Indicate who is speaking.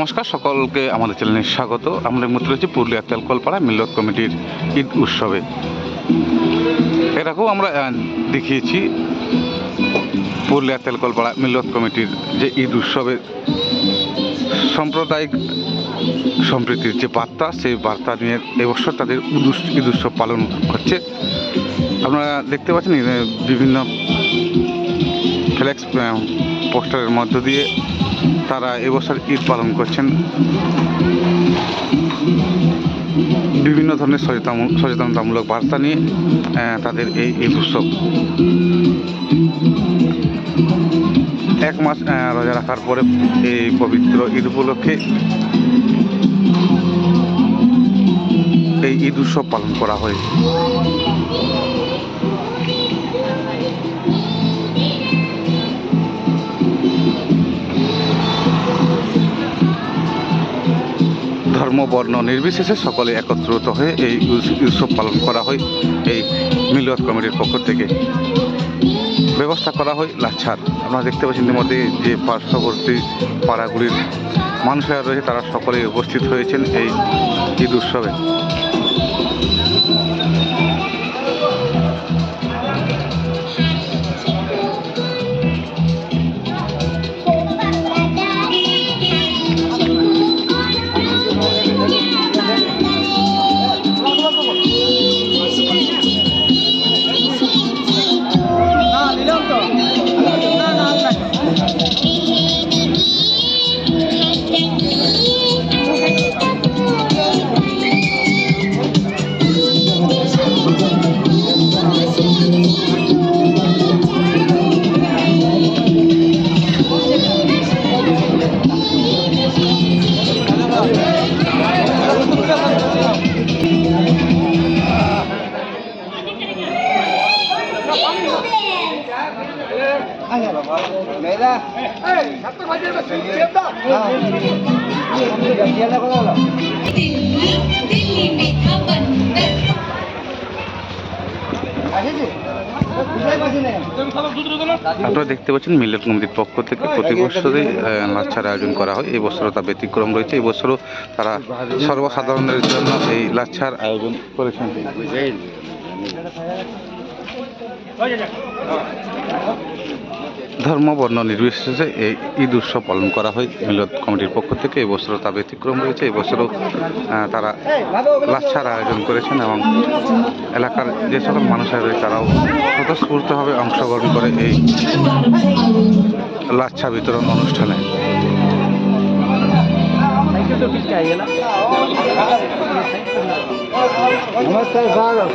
Speaker 1: নমস্কার, সকলকে আমাদের চ্যানেলে স্বাগত। আমরা মধ্যে রয়েছি পুরুলিয়া তেলকলপাড়া মিল্লত কমিটির ঈদ উৎসবে। এরকম আমরা দেখিয়েছি পুরুলিয়া তেলকলপাড়া মিল্লত কমিটির যে ঈদ উৎসবের সাম্প্রদায়িক সম্প্রীতির যে বার্তা, সেই বার্তা নিয়ে এবছর তাদের ঈদ উৎসব পালন হচ্ছে। আপনারা দেখতে পাচ্ছেন বিভিন্ন ফ্লেক্স পোস্টারের মধ্য দিয়ে তারা এবছর ঈদ পালন করছেন। বিভিন্ন ধরনের সচেতনতামূলক বার্তা নিয়ে তাদের এই ঈদ উৎসব। এক মাস রোজা রাখার পরে এই পবিত্র ঈদ উপলক্ষে এই ঈদ উৎসব পালন করা হয়। ধর্ম বর্ণ নির্বিশেষে সকলে একত্রিত হয়ে এই উৎসব পালন করা হয়। এই মিল্লত কমিটির পক্ষ থেকে ব্যবস্থা করা হয় লাচ্ছার। আপনারা দেখতে পাচ্ছেন ইতিমধ্যে যে পার্শ্ববর্তী পাড়াগুলির মানুষেরা রয়েছে তারা সকলে উপস্থিত হয়েছেন এই ঈদ উৎসবে। আপনারা দেখতে পাচ্ছেন মিল্লত কমিটির পক্ষ থেকে প্রতি বছরই লাচ্ছার আয়োজন করা হয়। এই বছরও তা ব্যতিক্রম রয়েছে। এই বছরও তারা সর্বসাধারণের জন্য এই লাচ্ছার আয়োজন করেছেন। ধর্ম বর্ণ নির্বিশেষে এই ঈদ উৎসব পালন করা হয় মিল্লত কমিটির পক্ষ থেকে। এই বছরও তা ব্যতিক্রম রয়েছে। এই বছরও তারা লাচ্ছার আয়োজন করেছেন এবং এলাকার যে সকল মানুষেরা রয়েছে তারাও স্বতঃস্ফূর্তভাবে অংশগ্রহণ করে এই লাচ্ছা বিতরণ অনুষ্ঠানে।
Speaker 2: নমস্কার স্যার।